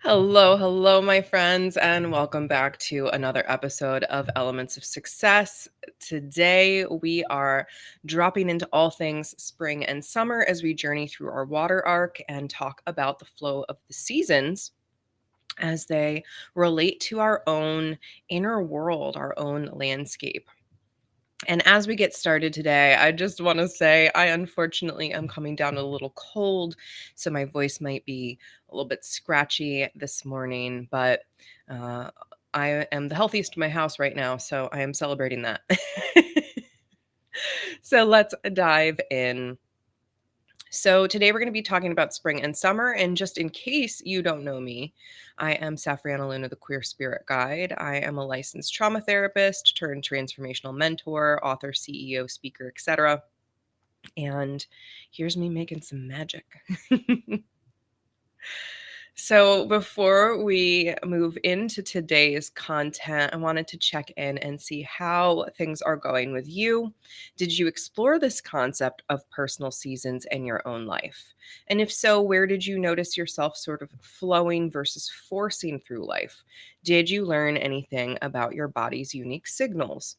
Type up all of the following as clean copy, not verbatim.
Hello, hello, my friends, and welcome back to another episode of Elements of Success. Today, we are dropping into all things spring and summer as we journey through our water arc and talk about the flow of the seasons as they relate to our own inner world, our own landscape. And as we get started today, I just want to say I unfortunately am coming down a little cold, so my voice might be a little bit scratchy this morning, but uh, I am the healthiest in my house right now, so I am celebrating that. So let's dive in. So, today we're going to be talking about spring and summer. And just in case you don't know me, I am Safrianna Lughna, the Queer Spirit Guide. I am a licensed trauma therapist turned transformational mentor, author, CEO, speaker, etc. And here's me making some magic. So, before we move into today's content, I wanted to check in and see how things are going with you. Did you explore this concept of personal seasons in your own life? And if so, where did you notice yourself sort of flowing versus forcing through life? Did you learn anything about your body's unique signals?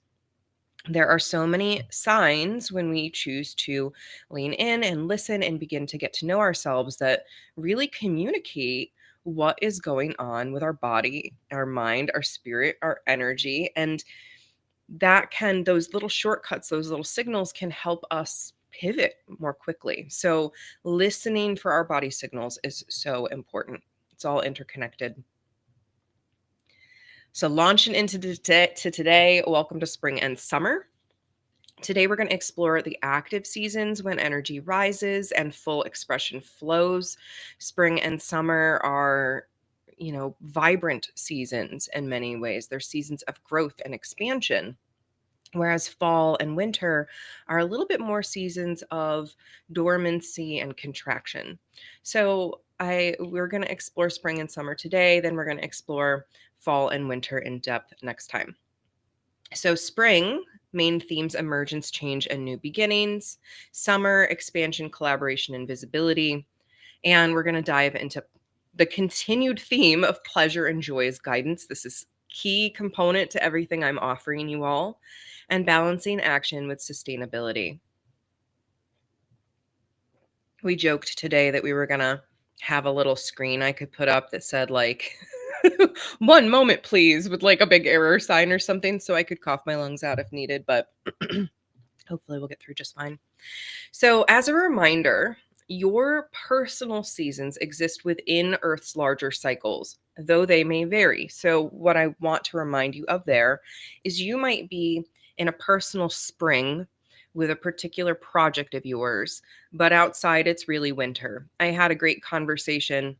There are so many signs when we choose to lean in and listen and begin to get to know ourselves that really communicate what is going on with our body, our mind, our spirit, our energy. And those little shortcuts, those little signals can help us pivot more quickly. So, listening for our body signals is so important. It's all interconnected. So, launching into today, welcome to spring and summer. Today, we're going to explore the active seasons when energy rises and full expression flows. Spring and summer are, vibrant seasons in many ways. They're seasons of growth and expansion. Whereas fall and winter are a little bit more seasons of dormancy and contraction. So we're going to explore spring and summer today, then we're going to explore fall and winter in depth next time. So, spring, main themes emergence, change, and new beginnings. Summer, expansion, collaboration, and visibility. And we're going to dive into the continued theme of pleasure and joy as guidance. This is key component to everything I'm offering you all, and balancing action with sustainability. We joked today that we were going to have a little screen I could put up that said, like, one moment, please, with like a big error sign or something so I could cough my lungs out if needed, but hopefully we'll get through just fine. So, as a reminder, your personal seasons exist within Earth's larger cycles, though they may vary. So, what I want to remind you of there is you might be in a personal spring with a particular project of yours, but outside it's really winter. I had a great conversation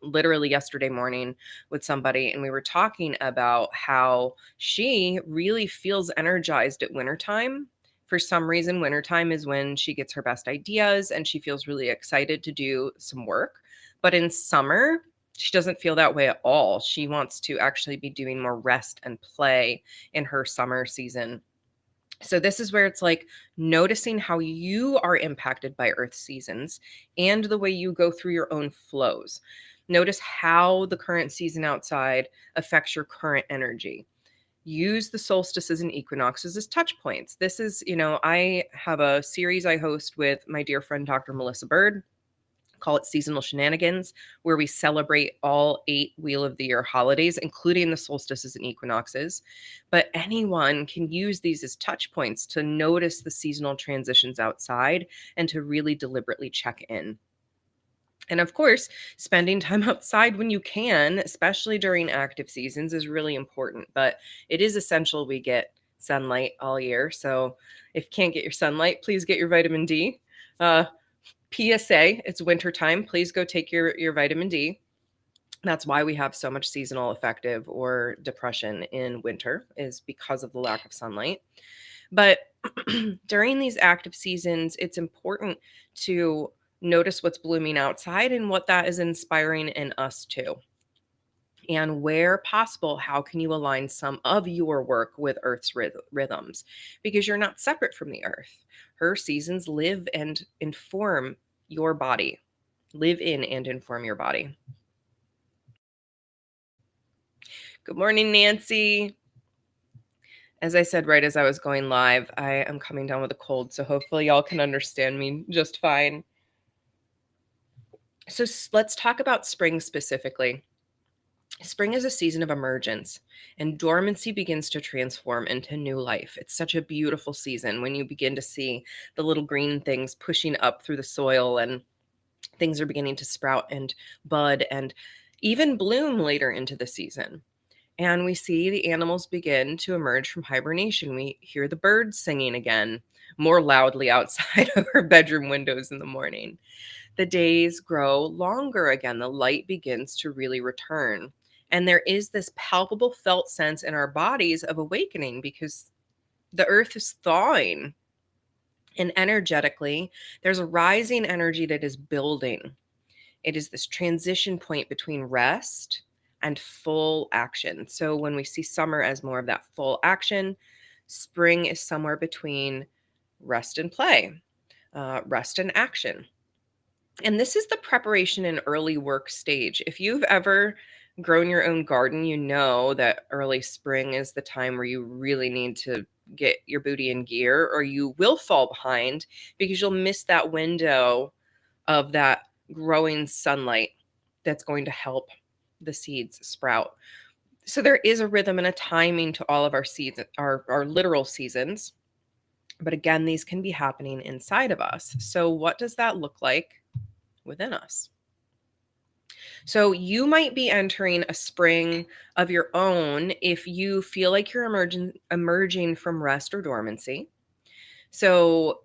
literally yesterday morning with somebody, and we were talking about how she really feels energized at wintertime. For some reason, wintertime is when she gets her best ideas and she feels really excited to do some work. But in summer, she doesn't feel that way at all. She wants to actually be doing more rest and play in her summer season. So, this is where it's like noticing how you are impacted by Earth seasons and the way you go through your own flows. Notice how the current season outside affects your current energy. Use the solstices and equinoxes as touch points. This is, I have a series I host with my dear friend, Dr. Melissa Bird. Call it Seasonal Shenanigans, where we celebrate all 8 Wheel of the Year holidays, including the solstices and equinoxes. But anyone can use these as touch points to notice the seasonal transitions outside and to really deliberately check in. And of course, spending time outside when you can, especially during active seasons, is really important. But it is essential we get sunlight all year. So if you can't get your sunlight, please get your vitamin D. PSA, it's wintertime. Please go take your vitamin D. That's why we have so much seasonal affective or depression in winter, is because of the lack of sunlight. But during these active seasons, it's important to notice what's blooming outside and what that is inspiring in us too. And where possible, how can you align some of your work with Earth's rhythms? Because you're not separate from the Earth. Her seasons live and inform your body, live in and inform your body. Good morning, Nancy. As I said right as I was going live, I am coming down with a cold, so hopefully y'all can understand me just fine. So let's talk about spring specifically. Spring is a season of emergence, and dormancy begins to transform into new life. It's such a beautiful season when you begin to see the little green things pushing up through the soil, and things are beginning to sprout and bud and even bloom later into the season. And we see the animals begin to emerge from hibernation. We hear the birds singing again more loudly outside of our bedroom windows in the morning. The days grow longer again. The light begins to really return. And there is this palpable felt sense in our bodies of awakening because the earth is thawing. And energetically, there's a rising energy that is building. It is this transition point between rest and full action. So when we see summer as more of that full action, spring is somewhere between rest and play, rest and action. And this is the preparation and early work stage. If you've ever grown your own garden, you know that early spring is the time where you really need to get your booty in gear, or you will fall behind because you'll miss that window of that growing sunlight that's going to help the seeds sprout. So there is a rhythm and a timing to all of our seeds, our literal seasons. But again, these can be happening inside of us. So what does that look like within us? So you might be entering a spring of your own if you feel like you're emerging from rest or dormancy. So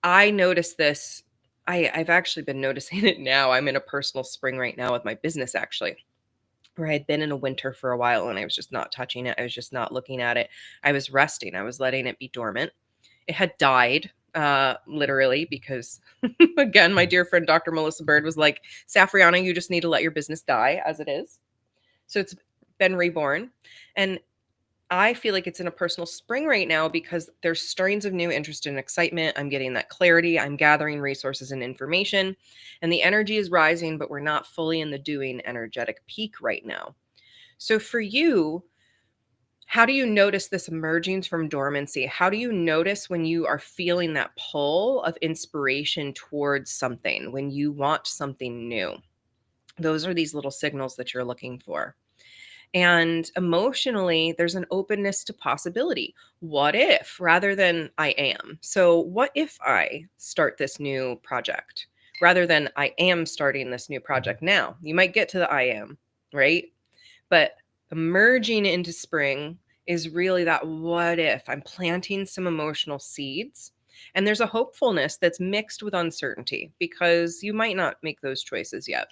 I noticed this. I've actually been noticing it now. I'm in a personal spring right now with my business, actually, where I had been in a winter for a while and I was just not touching it. I was just not looking at it. I was resting. I was letting it be dormant. It had died, literally, because again, my dear friend Dr. Melissa Bird was like, Safrianna, you just need to let your business die as it is. So it's been reborn. And I feel like it's in a personal spring right now because there's strains of new interest and excitement. I'm getting that clarity. I'm gathering resources and information, and the energy is rising, but we're not fully in the doing energetic peak right now. So for you, how do you notice this emerging from dormancy? How do you notice when you are feeling that pull of inspiration towards something, when you want something new? Those are these little signals that you're looking for. And emotionally, there's an openness to possibility. What if rather than I am? So, what if I start this new project rather than I am starting this new project now? You might get to the I am, right? But emerging into spring is really that what if. I'm planting some emotional seeds. And there's a hopefulness that's mixed with uncertainty because you might not make those choices yet.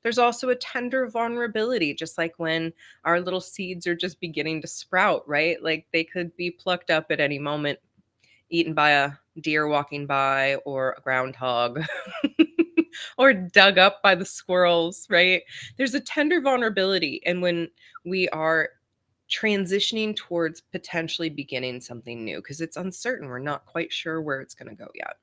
There's also a tender vulnerability, just like when our little seeds are just beginning to sprout, right? Like they could be plucked up at any moment, eaten by a deer walking by or a groundhog, or dug up by the squirrels, right? There's a tender vulnerability. And when we are transitioning towards potentially beginning something new, because it's uncertain, we're not quite sure where it's going to go yet.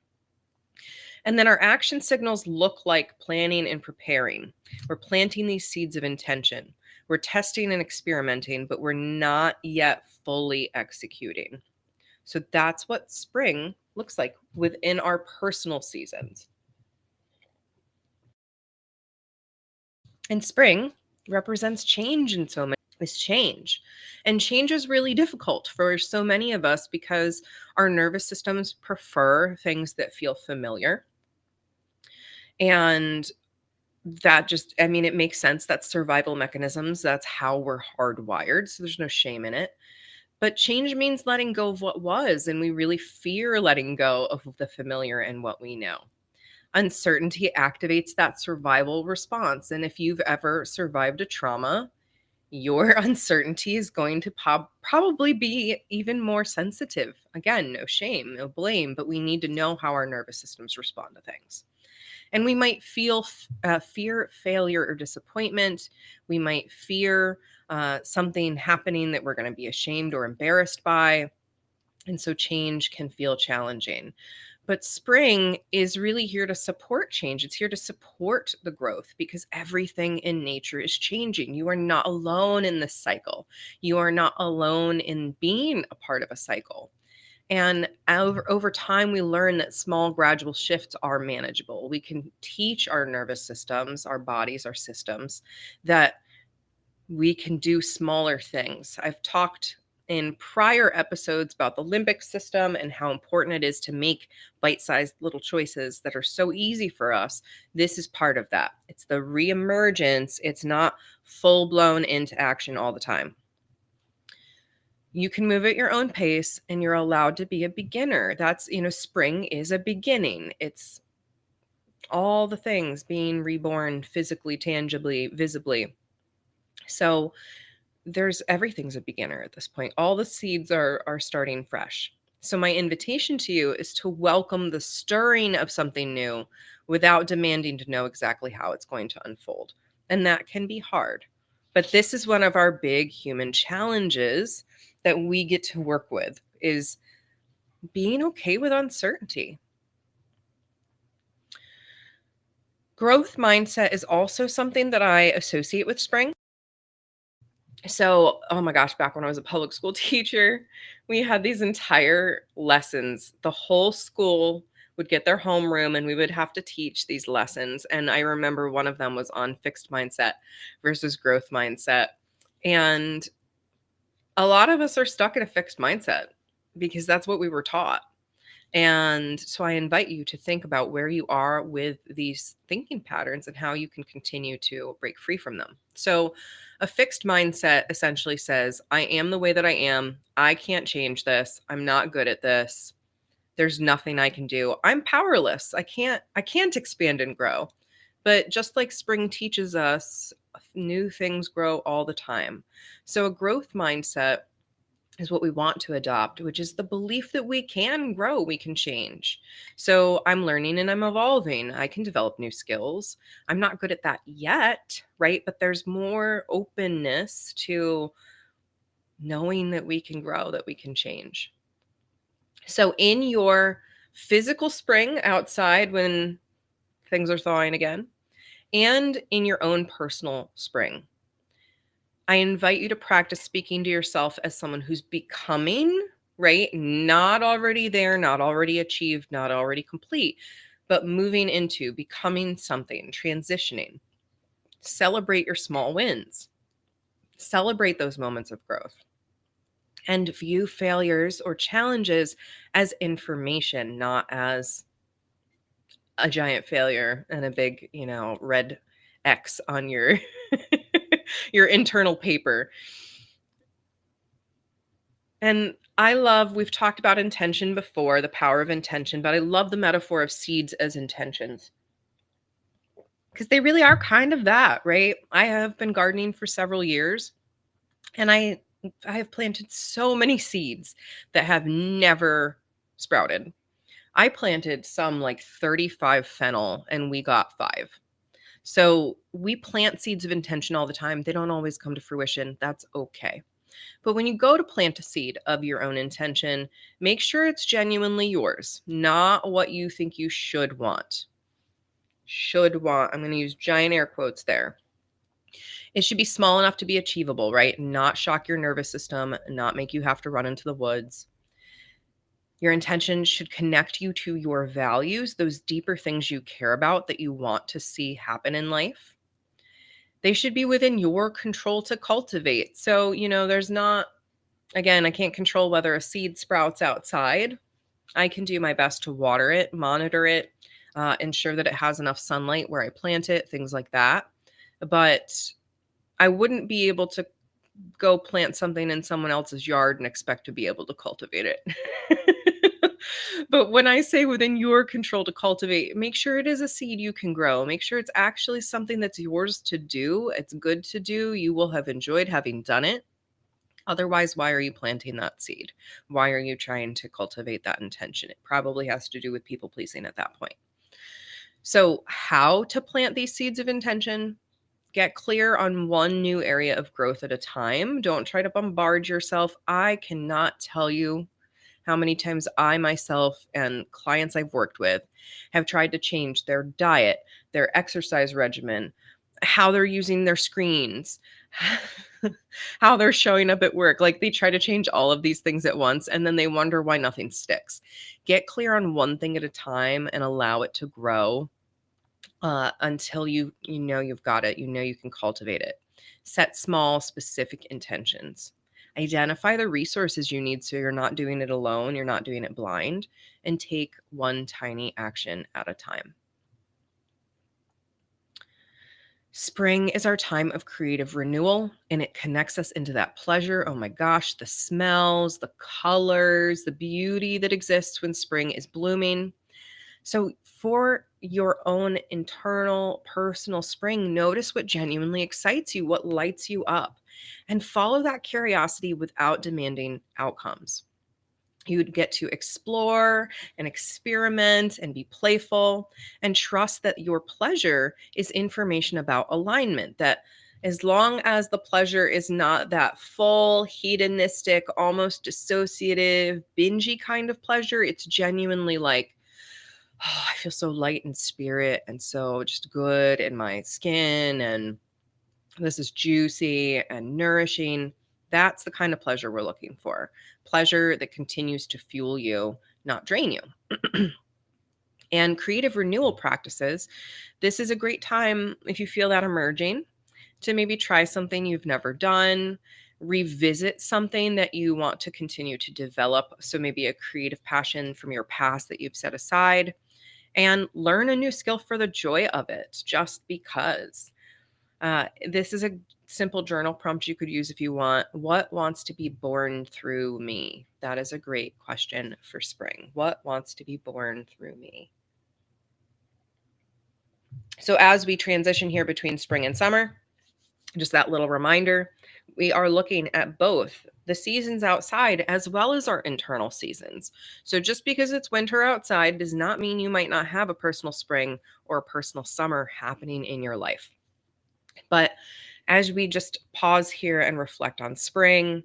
And then our action signals look like planning and preparing. We're planting these seeds of intention. We're testing and experimenting, but we're not yet fully executing. So that's what spring looks like within our personal seasons. And spring represents change in so many ways. Change. And change is really difficult for so many of us because our nervous systems prefer things that feel familiar. And that just, I mean, it makes sense. That's survival mechanisms. That's how we're hardwired. So there's no shame in it. But change means letting go of what was. And we really fear letting go of the familiar and what we know. Uncertainty activates that survival response. And if you've ever survived a trauma, your uncertainty is going to probably be even more sensitive. Again, no shame, no blame, but we need to know how our nervous systems respond to things. And we might feel fear, failure, or disappointment. We might fear something happening that we're going to be ashamed or embarrassed by. And so change can feel challenging. But spring is really here to support change. It's here to support the growth because everything in nature is changing. You are not alone in this cycle. You are not alone in being a part of a cycle. And over time, we learn that small, gradual shifts are manageable. We can teach our nervous systems, our bodies, our systems that we can do smaller things. I've talked in prior episodes about the limbic system and how important it is to make bite sized little choices that are so easy for us. This is part of that. It's the reemergence, it's not full blown into action all the time. You can move at your own pace and you're allowed to be a beginner. That's, spring is a beginning. It's all the things being reborn physically, tangibly, visibly. So, everything's a beginner at this point. All the seeds are starting fresh. So my invitation to you is to welcome the stirring of something new without demanding to know exactly how it's going to unfold. And that can be hard. But this is one of our big human challenges that we get to work with is being okay with uncertainty. Growth mindset is also something that I associate with spring. So, oh my gosh, back when I was a public school teacher, we had these entire lessons. The whole school would get their homeroom and we would have to teach these lessons. And I remember one of them was on fixed mindset versus growth mindset. And a lot of us are stuck in a fixed mindset because that's what we were taught. And so I invite you to think about where you are with these thinking patterns and how you can continue to break free from them. So, a fixed mindset essentially says, I am the way that I am. I can't change this. I'm not good at this. There's nothing I can do. I'm powerless. I can't expand and grow. But just like spring teaches us, new things grow all the time. So, a growth mindset is what we want to adopt, which is the belief that we can grow, we can change. So I'm learning and I'm evolving. I can develop new skills. I'm not good at that yet, right? But there's more openness to knowing that we can grow, that we can change. So in your physical spring outside when things are thawing again, and in your own personal spring, I invite you to practice speaking to yourself as someone who's becoming, right? Not already there, not already achieved, not already complete, but moving into becoming something, transitioning. Celebrate your small wins, celebrate those moments of growth, and view failures or challenges as information, not as a giant failure and a big, red X on your your internal paper. And we've talked about intention before, the power of intention, but I love the metaphor of seeds as intentions because they really are kind of that, right? I have been gardening for several years and I have planted so many seeds that have never sprouted. I planted some like 35 fennel and we got 5. So we plant seeds of intention all the time. They don't always come to fruition. That's okay. But when you go to plant a seed of your own intention, make sure it's genuinely yours, not what you think you should want. Should want. I'm going to use giant air quotes there. It should be small enough to be achievable, right? Not shock your nervous system, not make you have to run into the woods. Your intention should connect you to your values, those deeper things you care about that you want to see happen in life. They should be within your control to cultivate. So, there's not, again, I can't control whether a seed sprouts outside. I can do my best to water it, monitor it, ensure that it has enough sunlight where I plant it, things like that. But I wouldn't be able to go plant something in someone else's yard and expect to be able to cultivate it. But when I say within your control to cultivate, make sure it is a seed you can grow. Make sure it's actually something that's yours to do. It's good to do. You will have enjoyed having done it. Otherwise, why are you planting that seed? Why are you trying to cultivate that intention? It probably has to do with people pleasing at that point. So, how to plant these seeds of intention? Get clear on one new area of growth at a time. Don't try to bombard yourself. I cannot tell you How many times I myself and clients I've worked with have tried to change their diet, their exercise regimen, how they're using their screens, how they're showing up at work. Like they try to change all of these things at once and then they wonder why nothing sticks. Get clear on one thing at a time and allow it to grow until you know you've got it, you know you can cultivate it. Set small, specific intentions. Identify the resources you need so you're not doing it alone, you're not doing it blind, and take one tiny action at a time. Spring is our time of creative renewal and it connects us into that pleasure. Oh my gosh, the smells, the colors, the beauty that exists when spring is blooming. So, for your own internal personal spring, notice what genuinely excites you, what lights you up, and follow that curiosity without demanding outcomes. You would get to explore and experiment and be playful and trust that your pleasure is information about alignment. That as long as the pleasure is not that full, hedonistic, almost dissociative, bingey kind of pleasure, it's genuinely like, oh, I feel so light in spirit and so just good in my skin. And this is juicy and nourishing. That's the kind of pleasure we're looking for. Pleasure that continues to fuel you, not drain you. And creative renewal practices. This is a great time if you feel that emerging to maybe try something you've never done, revisit something that you want to continue to develop. So maybe a creative passion from your past that you've set aside, and learn a new skill for the joy of it, just because. This is a simple journal prompt you could use if you want. What wants to be born through me? That is a great question for spring. What wants to be born through me? So, as we transition here between spring and summer, just that little reminder, we are looking at both the seasons outside as well as our internal seasons. So, just because it's winter outside does not mean you might not have a personal spring or a personal summer happening in your life. But as we just pause here and reflect on spring,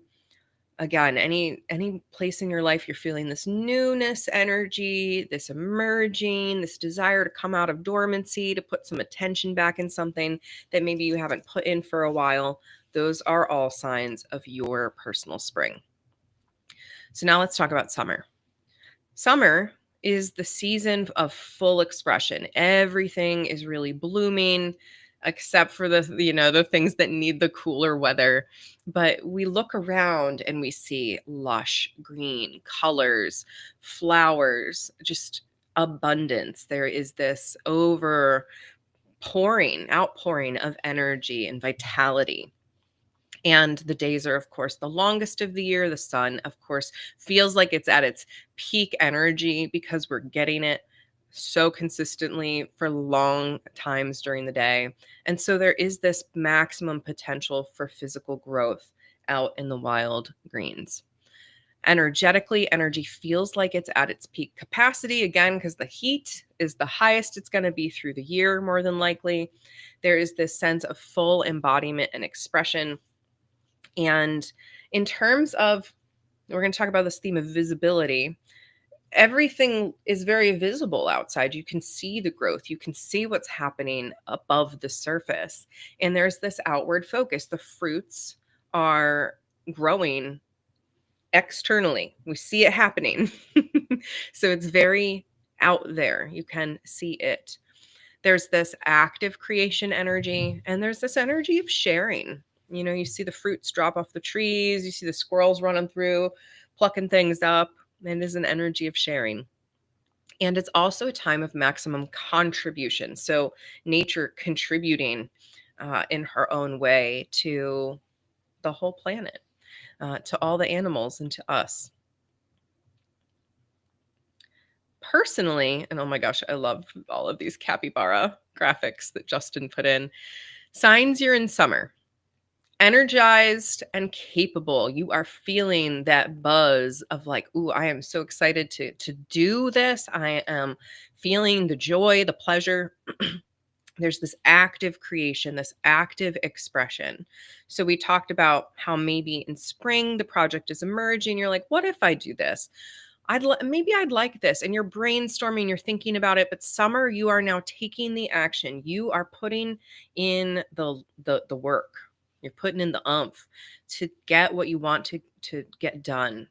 again, any place in your life you're feeling this newness energy, this emerging, this desire to come out of dormancy, to put some attention back in something that maybe you haven't put in for a while, those are all signs of your personal spring. So now let's talk about summer. Summer is the season of full expression. Everything is really blooming except for the things that need the cooler weather. But we look around and we see lush green colors, flowers, just abundance. There is this outpouring of energy and vitality. And the days are, of course, the longest of the year. The sun, of course, feels like it's at its peak energy because we're getting it so consistently for long times during the day. And so there is this maximum potential for physical growth out in the wild greens. Energetically, energy feels like it's at its peak capacity again because the heat is the highest it's going to be through the year, more than likely. There is this sense of full embodiment and expression. And in terms of, we're going to talk about this theme of visibility. Everything is very visible outside. You can see the growth, you can see what's happening above the surface. And there's this outward focus. The fruits are growing externally, we see it happening. So it's very out there. You can see it. There's this active creation energy, and there's this energy of sharing. You see the fruits drop off the trees, you see the squirrels running through, plucking things up. It is an energy of sharing. And it's also a time of maximum contribution. So, nature contributing in her own way to the whole planet, to all the animals, and to us. Personally, and oh my gosh, I love all of these capybara graphics that Justin put in. Signs you're in summer. Energized and capable. You are feeling that buzz of like, ooh, I am so excited to do this. I am feeling the joy, the pleasure. There's this active creation, this active expression. So we talked about how maybe in spring the project is emerging. You're like, what if I do this? Maybe I'd like this, and you're brainstorming, you're thinking about it, but summer, you are now taking the action. You are putting in the work. You're putting in the umph to get what you want to get done.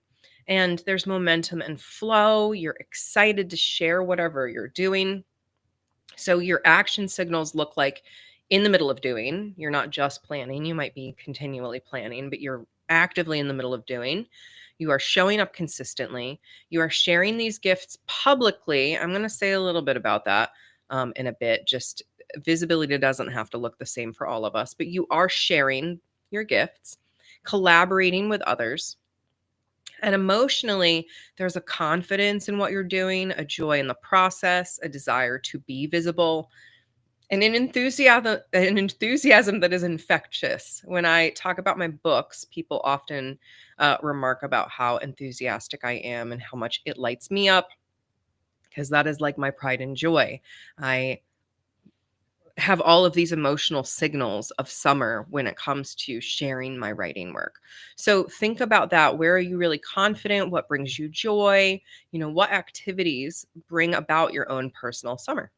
And there's momentum and flow. You're excited to share whatever you're doing. So your action signals look like in the middle of doing. You're not just planning. You might be continually planning, but you're actively in the middle of doing. You are showing up consistently. You are sharing these gifts publicly. I'm going to say a little bit about that in a bit. Just visibility doesn't have to look the same for all of us, but you are sharing your gifts, collaborating with others. And emotionally, there's a confidence in what you're doing, a joy in the process, a desire to be visible, and an enthusiasm that is infectious. When I talk about my books, people often remark about how enthusiastic I am and how much it lights me up, because that is like my pride and joy. I have all of these emotional signals of summer when it comes to sharing my writing work. So think about that. Where are you really confident? What brings you joy? What activities bring about your own personal summer?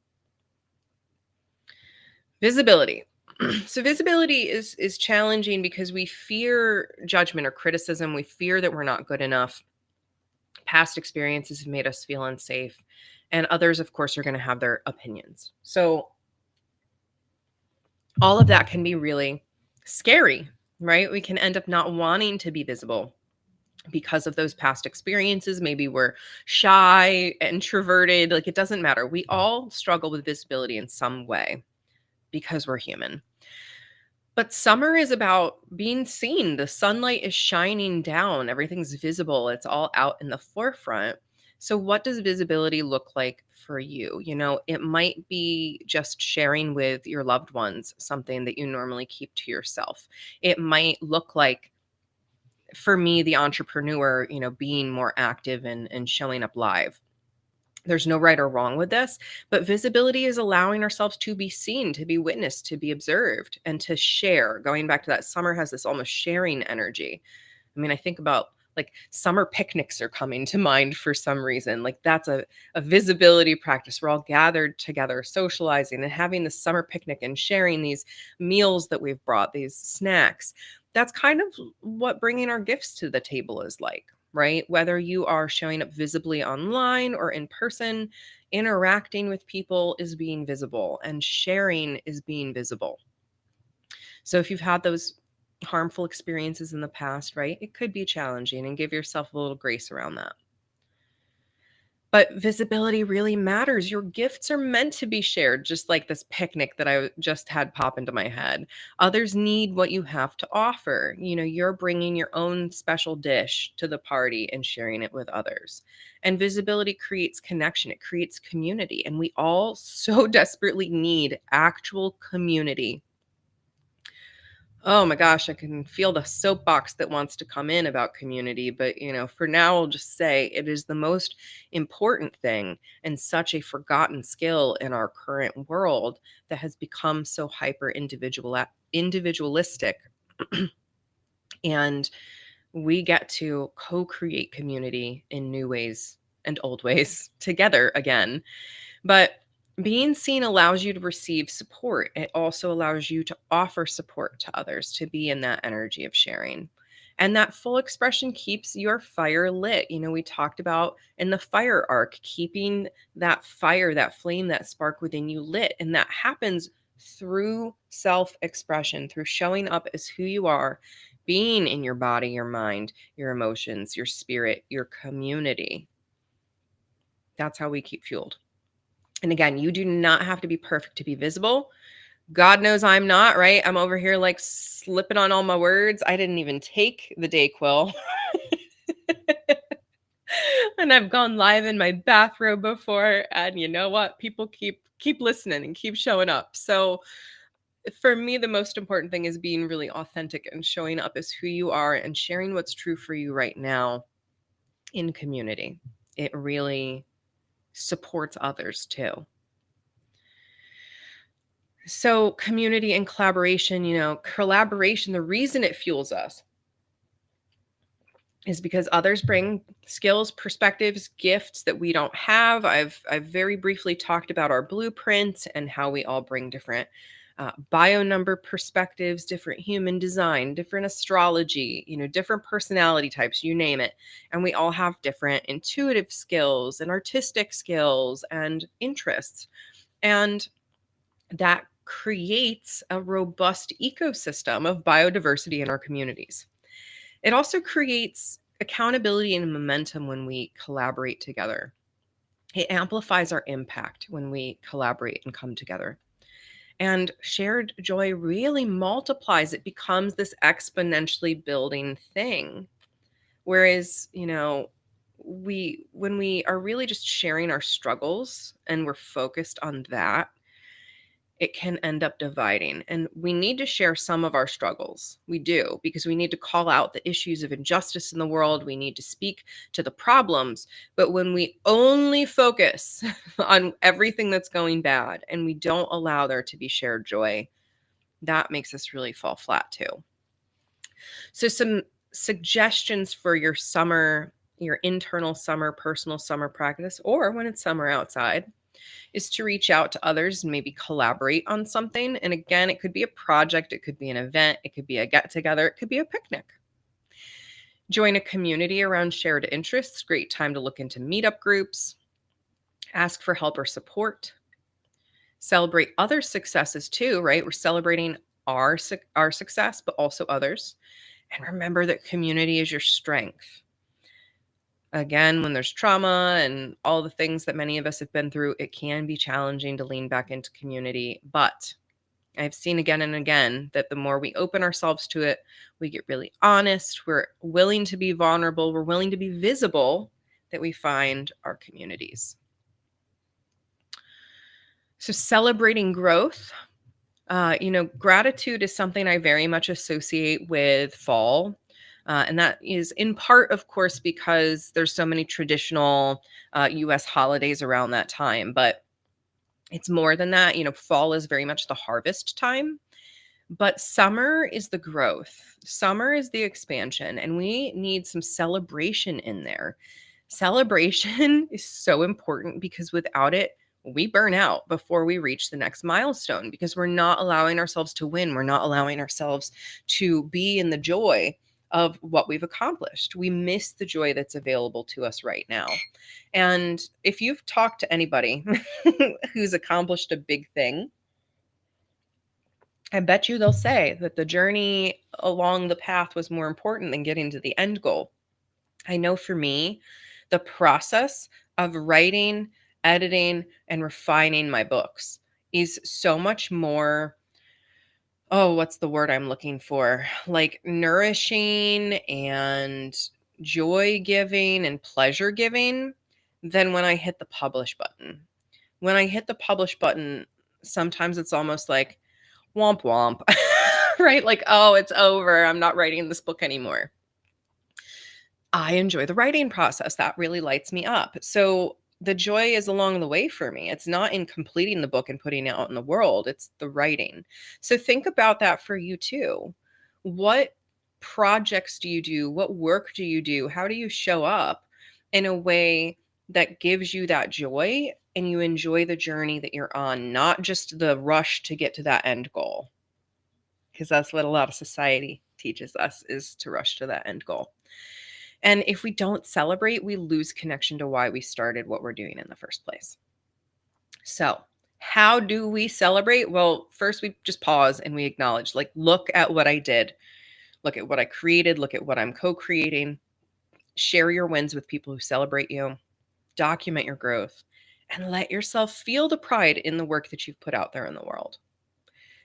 Visibility. So visibility is challenging because we fear judgment or criticism. We fear that we're not good enough. Past experiences have made us feel unsafe, and others, of course, are going to have their opinions. So all of that can be really scary, right? We can end up not wanting to be visible because of those past experiences. Maybe we're shy, introverted, like it doesn't matter. We all struggle with visibility in some way because we're human. But summer is about being seen. The sunlight is shining down, everything's visible, it's all out in the forefront. So, what does visibility look like for you? It might be just sharing with your loved ones something that you normally keep to yourself. It might look like, for me, the entrepreneur, being more active and showing up live. There's no right or wrong with this, but visibility is allowing ourselves to be seen, to be witnessed, to be observed, and to share. Going back to that, summer has this almost sharing energy. I mean, I think about like summer picnics are coming to mind for some reason. Like that's a visibility practice. We're all gathered together, socializing and having the summer picnic and sharing these meals that we've brought, these snacks. That's kind of what bringing our gifts to the table is like, right? Whether you are showing up visibly online or in person, interacting with people is being visible and sharing is being visible. So if you've had those harmful experiences in the past, right, it could be challenging, and give yourself a little grace around that. But visibility really matters. Your gifts are meant to be shared, just like this picnic that I just had pop into my head. Others need what you have to offer. You're bringing your own special dish to the party and sharing it with others. And visibility creates connection, it creates community. And we all so desperately need actual community. Oh my gosh, I can feel the soapbox that wants to come in about community, but for now I'll just say it is the most important thing and such a forgotten skill in our current world that has become so hyper individualistic. And we get to co-create community in new ways and old ways together again. But being seen allows you to receive support. It also allows you to offer support to others, to be in that energy of sharing. And that full expression keeps your fire lit. We talked about in the fire arc, keeping that fire, that flame, that spark within you lit. And that happens through self expression, through showing up as who you are, being in your body, your mind, your emotions, your spirit, your community. That's how we keep fueled. And again, you do not have to be perfect to be visible. God knows I'm not, right? I'm over here like slipping on all my words. I didn't even take the Dayquil. And I've gone live in my bathrobe before, and you know what? People keep listening and keep showing up. So for me, the most important thing is being really authentic and showing up as who you are and sharing what's true for you right now in community. It really supports others too. So community and collaboration, the reason it fuels us is because others bring skills, perspectives, gifts that we don't have. I've very briefly talked about our blueprint and how we all bring different bio number perspectives, different human design, different astrology, different personality types, you name it. And we all have different intuitive skills and artistic skills and interests. And that creates a robust ecosystem of biodiversity in our communities. It also creates accountability and momentum when we collaborate together. It amplifies our impact when we collaborate and come together. And shared joy really multiplies. It becomes this exponentially building thing. Whereas, when we are really just sharing our struggles and we're focused on that, it can end up dividing. And we need to share some of our struggles. We do, because we need to call out the issues of injustice in the world. We need to speak to the problems. But when we only focus on everything that's going bad and we don't allow there to be shared joy, that makes us really fall flat too. So, some suggestions for your summer, your internal summer, personal summer practice, or when it's summer outside, is to reach out to others and maybe collaborate on something. And again, it could be a project, it could be an event, it could be a get together, it could be a picnic. Join a community around shared interests. Great time to look into meetup groups. Ask for help or support. Celebrate other successes too, right? We're celebrating our success, but also others. And remember that community is your strength. Again, when there's trauma and all the things that many of us have been through, it can be challenging to lean back into community. But I've seen again and again that the more we open ourselves to it, we get really honest, we're willing to be vulnerable, we're willing to be visible, that we find our communities. So celebrating growth, gratitude is something I very much associate with fall. And that is in part, of course, because there's so many traditional US holidays around that time. But it's more than that. Fall is very much the harvest time. But summer is the growth. Summer is the expansion. And we need some celebration in there. Celebration is so important because without it, we burn out before we reach the next milestone because we're not allowing ourselves to win. We're not allowing ourselves to be in the joy of what we've accomplished. We miss the joy that's available to us right now. And if you've talked to anybody who's accomplished a big thing, I bet you they'll say that the journey along the path was more important than getting to the end goal. I know for me, the process of writing, editing, and refining my books is so much more, what's the word I'm looking for? Like nourishing and joy giving and pleasure giving than when I hit the publish button. When I hit the publish button, sometimes it's almost like womp womp, right? Like, oh, it's over. I'm not writing this book anymore. I enjoy the writing process. That really lights me up. So the joy is along the way for me. It's not in completing the book and putting it out in the world, it's the writing. So think about that for you too. What projects do you do? What work do you do? How do you show up in a way that gives you that joy and you enjoy the journey that you're on, not just the rush to get to that end goal? Because that's what a lot of society teaches us, is to rush to that end goal. And if we don't celebrate, we lose connection to why we started what we're doing in the first place. So, how do we celebrate? Well, first we just pause and we acknowledge, like, look at what I did, look at what I created, look at what I'm co-creating. Share your wins with people who celebrate you, document your growth, and let yourself feel the pride in the work that you've put out there in the world.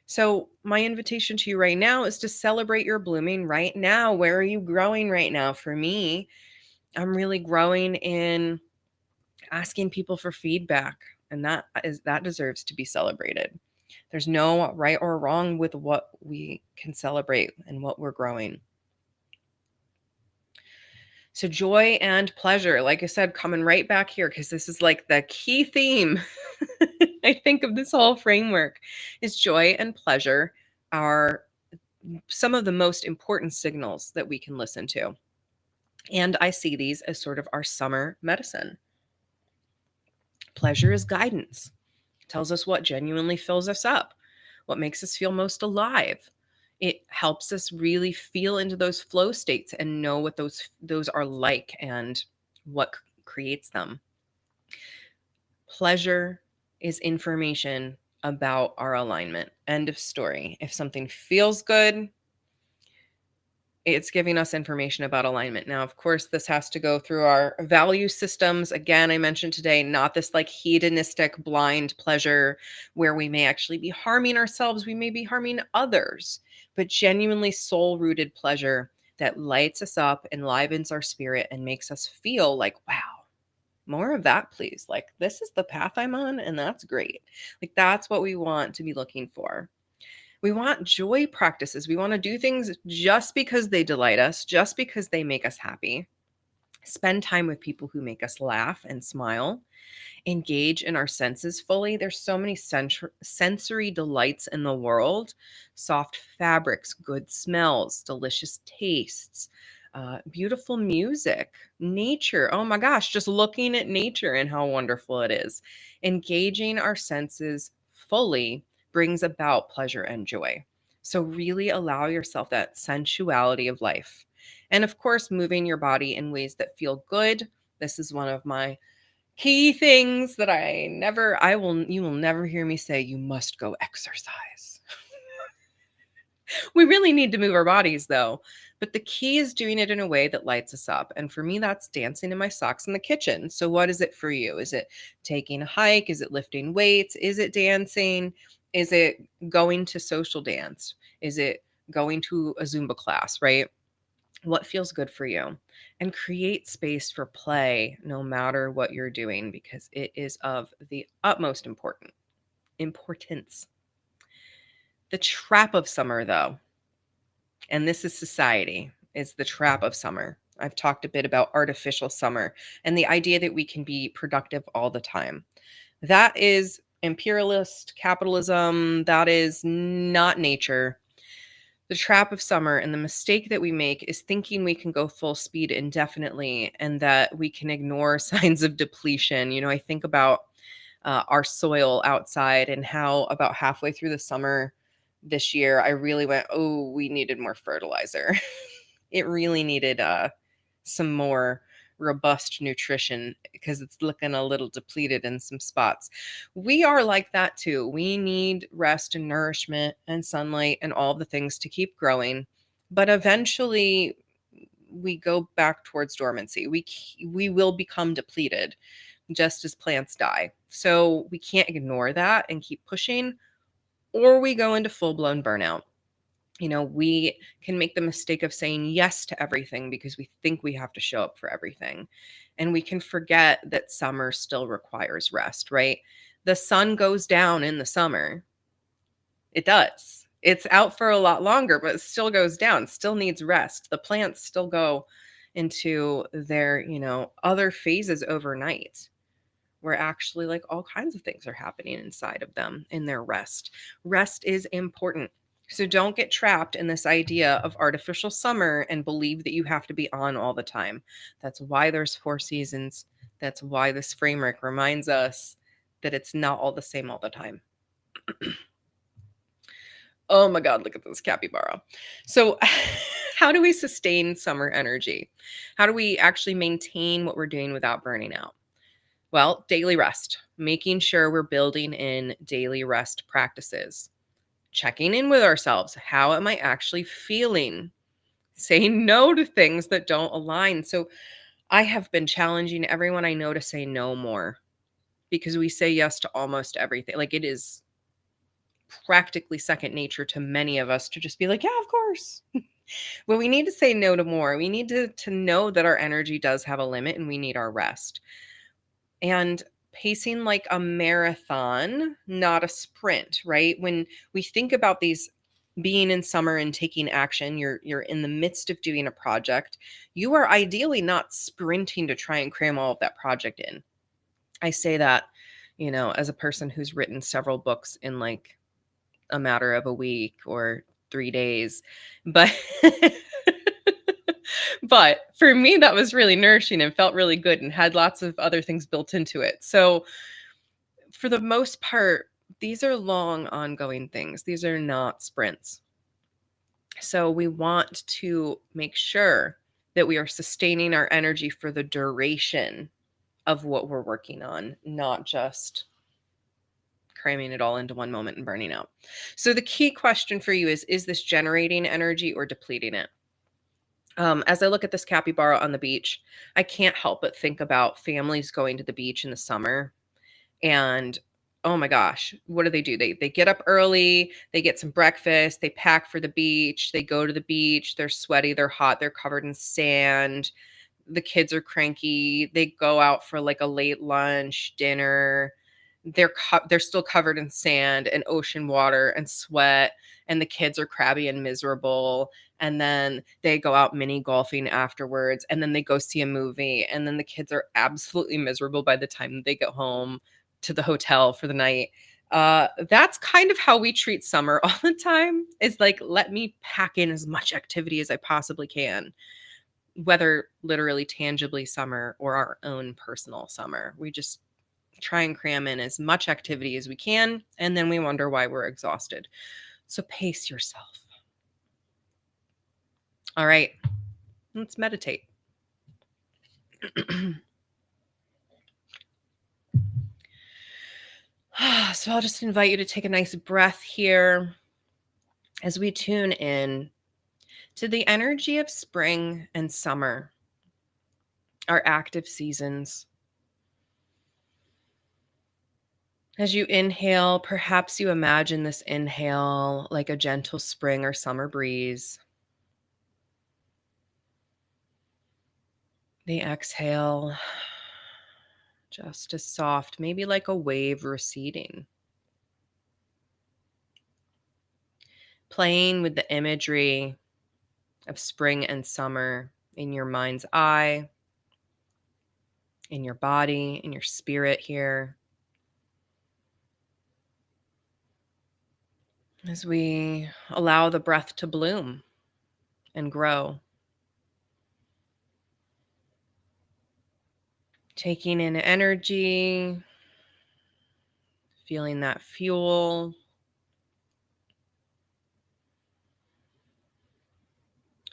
So, my invitation to you right now is to celebrate your blooming right now. Where are you growing right now? For me, I'm really growing in asking people for feedback, and that deserves to be celebrated. There's no right or wrong with what we can celebrate and what we're growing. So joy and pleasure, like I said, coming right back here because this is like the key theme I think of this whole framework, is joy and pleasure are some of the most important signals that we can listen to. And I see these as sort of our summer medicine. Pleasure is guidance. It tells us what genuinely fills us up, what makes us feel most alive. It helps us really feel into those flow states and know what those are like and what creates them. Pleasure is information about our alignment. End of story. If something feels good, it's giving us information about alignment. Now, of course, this has to go through our value systems. Again, I mentioned today, not this like hedonistic blind pleasure where we may actually be harming ourselves, we may be harming others, but genuinely soul rooted pleasure that lights us up, enlivens our spirit, and makes us feel like, wow, more of that, please. Like, this is the path I'm on, and that's great. Like, that's what we want to be looking for. We want joy practices. We want to do things just because they delight us, just because they make us happy. Spend time with people who make us laugh and smile. Engage in our senses fully. There's so many sensory delights in the world: soft fabrics, good smells, delicious tastes, beautiful music, nature. Oh my gosh, just looking at nature and how wonderful it is. Engaging our senses fully brings about pleasure and joy. So, really allow yourself that sensuality of life. And of course, moving your body in ways that feel good. This is one of my key things that you will never hear me say, you must go exercise. We really need to move our bodies though. But the key is doing it in a way that lights us up. And for me, that's dancing in my socks in the kitchen. So, what is it for you? Is it taking a hike? Is it lifting weights? Is it dancing? Is it going to social dance? Is it going to a Zumba class, right? What feels good for you, and create space for play no matter what you're doing, because it is of the utmost importance. The trap of summer though, and this is society, is the trap of summer. I've talked a bit about artificial summer and the idea that we can be productive all the time. That is imperialist capitalism. That is not nature. The trap of summer and the mistake that we make is thinking we can go full speed indefinitely and that we can ignore signs of depletion. I think about our soil outside and how about halfway through the summer this year, I really went, oh, we needed more fertilizer. It really needed some more robust nutrition because it's looking a little depleted in some spots. We are like that too. We need rest and nourishment and sunlight and all the things to keep growing. But eventually we go back towards dormancy. We will become depleted just as plants die. So we can't ignore that and keep pushing, or we go into full-blown burnout. We can make the mistake of saying yes to everything because we think we have to show up for everything. And we can forget that summer still requires rest, right? The sun goes down in the summer. It does. It's out for a lot longer, but it still goes down, still needs rest. The plants still go into their, other phases overnight, where actually like all kinds of things are happening inside of them in their rest. Rest is important. So don't get trapped in this idea of artificial summer and believe that you have to be on all the time. That's why there's 4 seasons. That's why this framework reminds us that it's not all the same all the time. Oh my God, look at this capybara. So, how do we sustain summer energy? How do we actually maintain what we're doing without burning out? Well, daily rest, making sure we're building in daily rest practices, checking in with ourselves. How am I actually feeling? Saying no to things that don't align. So I have been challenging everyone I know to say no more because we say yes to almost everything. Like, it is practically second nature to many of us to just be like, yeah, of course. But we need to say no to more. We need to know that our energy does have a limit and we need our rest. And pacing like a marathon, not a sprint, right? When we think about these being in summer and taking action, you're in the midst of doing a project. You are ideally not sprinting to try and cram all of that project in. I say that, as a person who's written several books in like a matter of a week or 3 days. But But for me, that was really nourishing and felt really good and had lots of other things built into it. So, for the most part, these are long, ongoing things. These are not sprints. So, we want to make sure that we are sustaining our energy for the duration of what we're working on, not just cramming it all into one moment and burning out. So, the key question for you is this generating energy or depleting it? As I look at this capybara on the beach, I can't help but think about families going to the beach in the summer. And oh my gosh, what do? They get up early, they get some breakfast, they pack for the beach, they go to the beach, they're sweaty, they're hot, they're covered in sand. The kids are cranky. They go out for like a late lunch, dinner. They're still covered in sand and ocean water and sweat, and the kids are crabby and miserable. And then they go out mini golfing afterwards, and then they go see a movie, and then the kids are absolutely miserable by the time they get home to the hotel for the night. That's kind of how we treat summer all the time. Is like, let me pack in as much activity as I possibly can, whether literally tangibly summer or our own personal summer. We just try and cram in as much activity as we can, and then we wonder why we're exhausted. So pace yourself. All right, let's meditate. So I'll just invite you to take a nice breath here as we tune in to the energy of spring and summer, our active seasons. As you inhale, perhaps you imagine this inhale like a gentle spring or summer breeze. The exhale, just as soft, maybe like a wave receding. Playing with the imagery of spring and summer in your mind's eye, in your body, in your spirit here. As we allow the breath to bloom and grow. Taking in energy, feeling that fuel.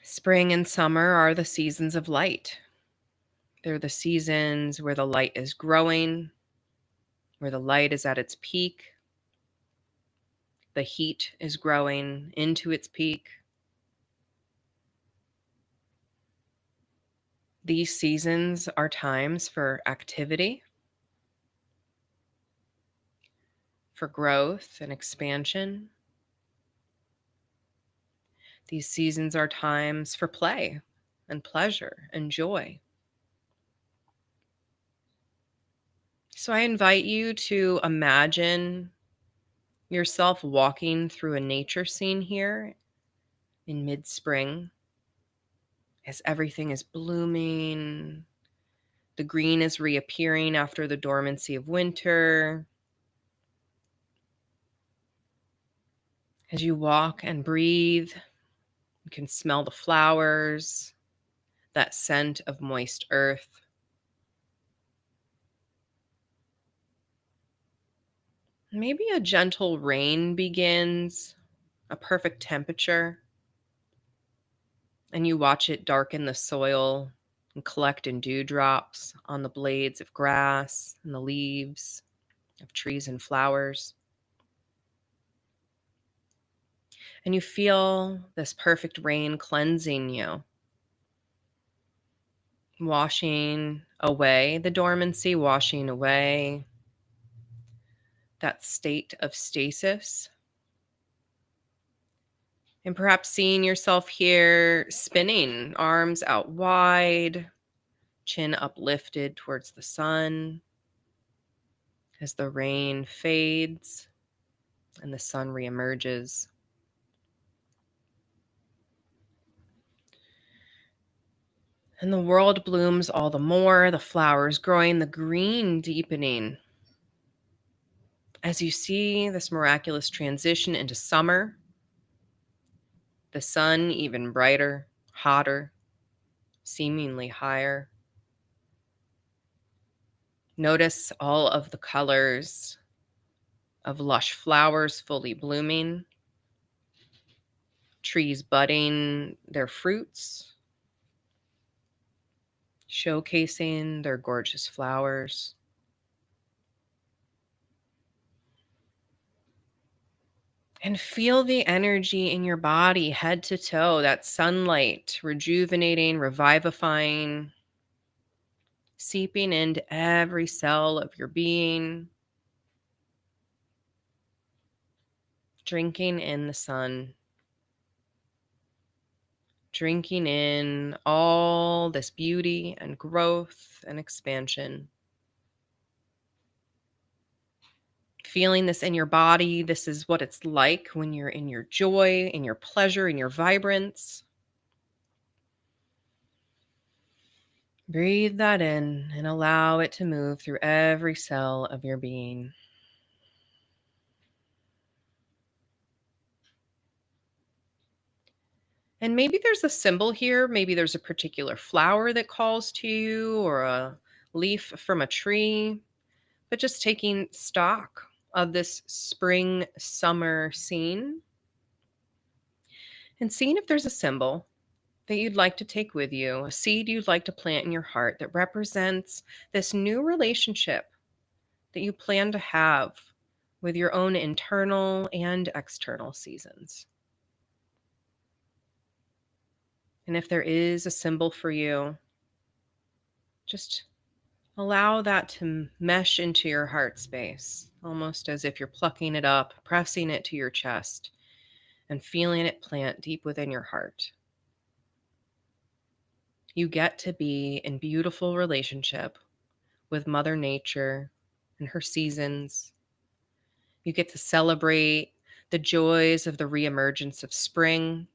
Spring and summer are the seasons of light. They're the seasons where the light is growing, where the light is at its peak. The heat is growing into its peak. These seasons are times for activity, for growth and expansion. These seasons are times for play and pleasure and joy. So I invite you to imagine yourself walking through a nature scene here in mid-spring as everything is blooming. The green is reappearing after the dormancy of winter. As you walk and breathe, you can smell the flowers, that scent of moist earth. Maybe a gentle rain begins, a perfect temperature, and you watch it darken the soil and collect in dewdrops on the blades of grass and the leaves of trees and flowers. And you feel this perfect rain cleansing you, washing away the dormancy, washing away that state of stasis. And perhaps seeing yourself here spinning, arms out wide, chin uplifted towards the sun as the rain fades and the sun reemerges. And the world blooms all the more, the flowers growing, the green deepening. As you see this miraculous transition into summer, the sun even brighter, hotter, seemingly higher. Notice all of the colors of lush flowers fully blooming, trees budding their fruits, showcasing their gorgeous flowers. And feel the energy in your body, head to toe, that sunlight, rejuvenating, revivifying, seeping into every cell of your being, drinking in the sun, drinking in all this beauty and growth and expansion. Feeling this in your body, this is what it's like when you're in your joy, in your pleasure, in your vibrance. Breathe that in and allow it to move through every cell of your being. And maybe there's a symbol here. Maybe there's a particular flower that calls to you or a leaf from a tree, but just taking stock of this spring summer scene and seeing if there's a symbol that you'd like to take with you, a seed you'd like to plant in your heart that represents this new relationship that you plan to have with your own internal and external seasons. And if there is a symbol for you, just allow that to mesh into your heart space, almost as if you're plucking it up, pressing it to your chest, and feeling it plant deep within your heart. You get to be in beautiful relationship with Mother Nature and her seasons. You get to celebrate the joys of the reemergence of spring,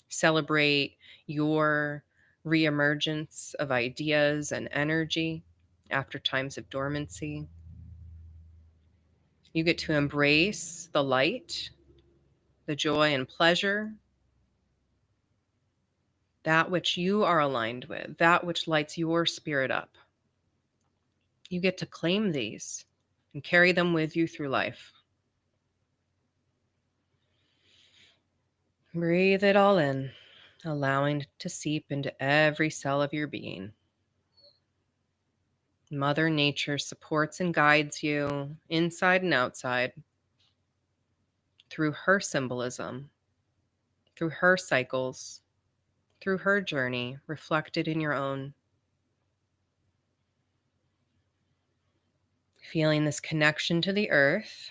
celebrate your reemergence of ideas and energy after times of dormancy. You get to embrace the light, the joy and pleasure, that which you are aligned with, that which lights your spirit up. You get to claim these and carry them with you through life. Breathe it all in, allowing it to seep into every cell of your being. Mother Nature supports and guides you inside and outside through her symbolism, through her cycles, through her journey reflected in your own. Feeling this connection to the earth,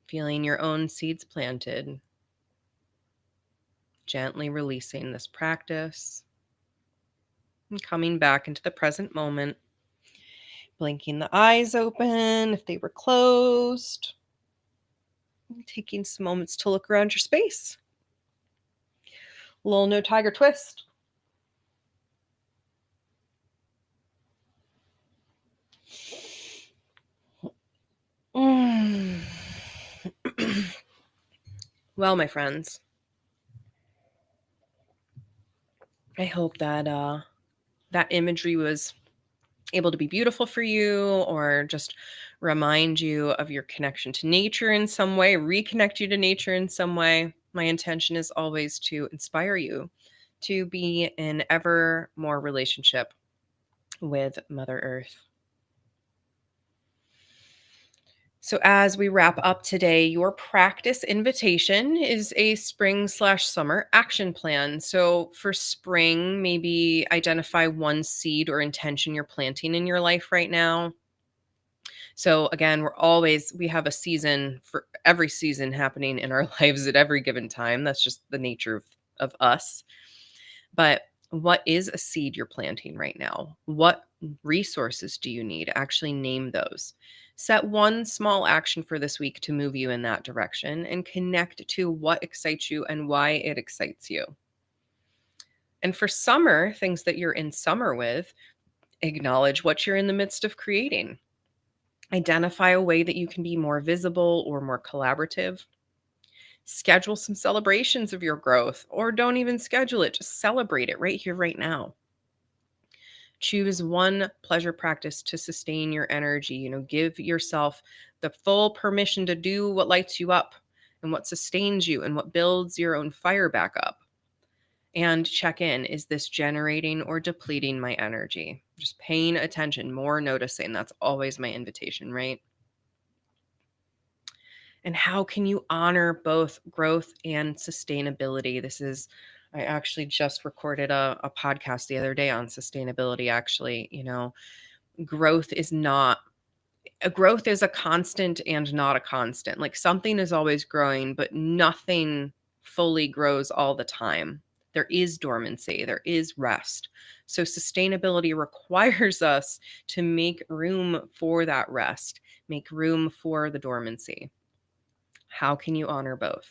feeling your own seeds planted, gently releasing this practice and coming back into the present moment, blinking the eyes open if they were closed, and taking some moments to look around your space. Little no tiger twist. Mm. Well, my friends, I hope that that imagery was able to be beautiful for you or just remind you of your connection to nature in some way, reconnect you to nature in some way. My intention is always to inspire you to be in ever more relationship with Mother Earth. So, as we wrap up today, your practice invitation is a spring/summer action plan. So, for spring, maybe identify one seed or intention you're planting in your life right now. So, again, we have a season for every season happening in our lives at every given time. That's just the nature of us. But what is a seed you're planting right now? What resources do you need? Actually, name those. Set one small action for this week to move you in that direction and connect to what excites you and why it excites you. And for summer, things that you're in summer with, acknowledge what you're in the midst of creating. Identify a way that you can be more visible or more collaborative. Schedule some celebrations of your growth, or don't even schedule it, just celebrate it right here, right now. Choose one pleasure practice to sustain your energy. Give yourself the full permission to do what lights you up and what sustains you and what builds your own fire back up. And check in, is this generating or depleting my energy? Just paying attention, more noticing. That's always my invitation, right? And how can you honor both growth and sustainability? I actually just recorded a podcast the other day on sustainability. Actually, growth is not a growth is a constant and not a constant. Like, something is always growing, but nothing fully grows all the time. There is dormancy, there is rest. So sustainability requires us to make room for that rest, make room for the dormancy. How can you honor both?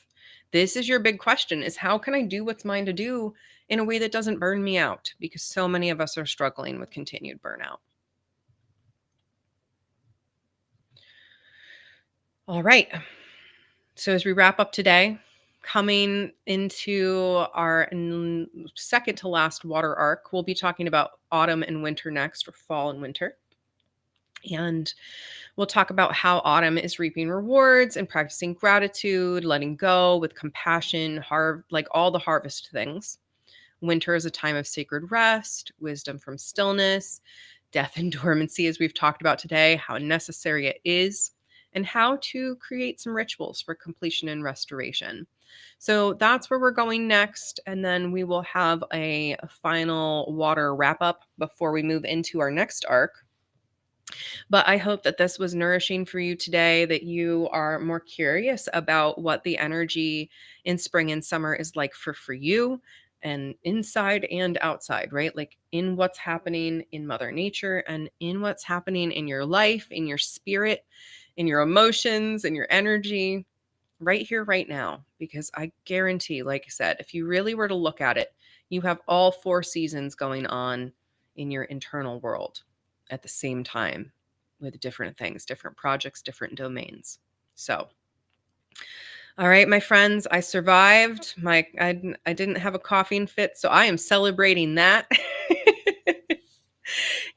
This is your big question, is how can I do what's mine to do in a way that doesn't burn me out? Because so many of us are struggling with continued burnout. All right. So as we wrap up today, coming into our second to last water arc, we'll be talking about autumn and winter next, or fall and winter. And we'll talk about how autumn is reaping rewards and practicing gratitude, letting go with compassion, like all the harvest things. Winter is a time of sacred rest, wisdom from stillness, death and dormancy, as we've talked about today, how necessary it is, and how to create some rituals for completion and restoration. So that's where we're going next. And then we will have a final water wrap up before we move into our next arc. But I hope that this was nourishing for you today, that you are more curious about what the energy in spring and summer is like for you, and inside and outside, right? Like, in what's happening in Mother Nature and in what's happening in your life, in your spirit, in your emotions, and your energy right here, right now. Because I guarantee, like I said, if you really were to look at it, you have all 4 seasons going on in your internal world at the same time, with different things, different projects, different domains. So, all right, my friends, I survived. I didn't have a coughing fit, so I am celebrating that.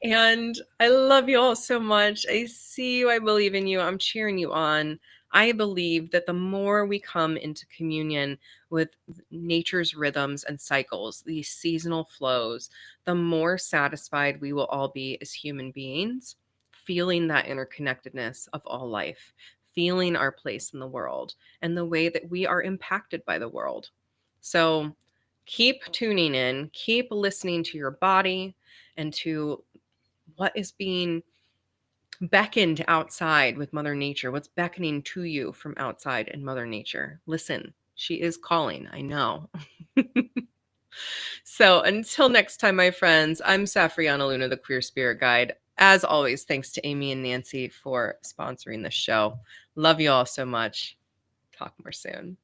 And I love you all so much. I see you. I believe in you. I'm cheering you on. I believe that the more we come into communion with nature's rhythms and cycles, these seasonal flows, the more satisfied we will all be as human beings, feeling that interconnectedness of all life, feeling our place in the world, and the way that we are impacted by the world. So keep tuning in, keep listening to your body and to what is being beckoned outside with Mother Nature, what's beckoning to you from outside in Mother Nature. Listen, she is calling, I know. So until next time, my friends, I'm Safrianna Lughna, the Queer Spirit Guide. As always, thanks to Amy and Nancy for sponsoring the show. Love you all so much. Talk more soon.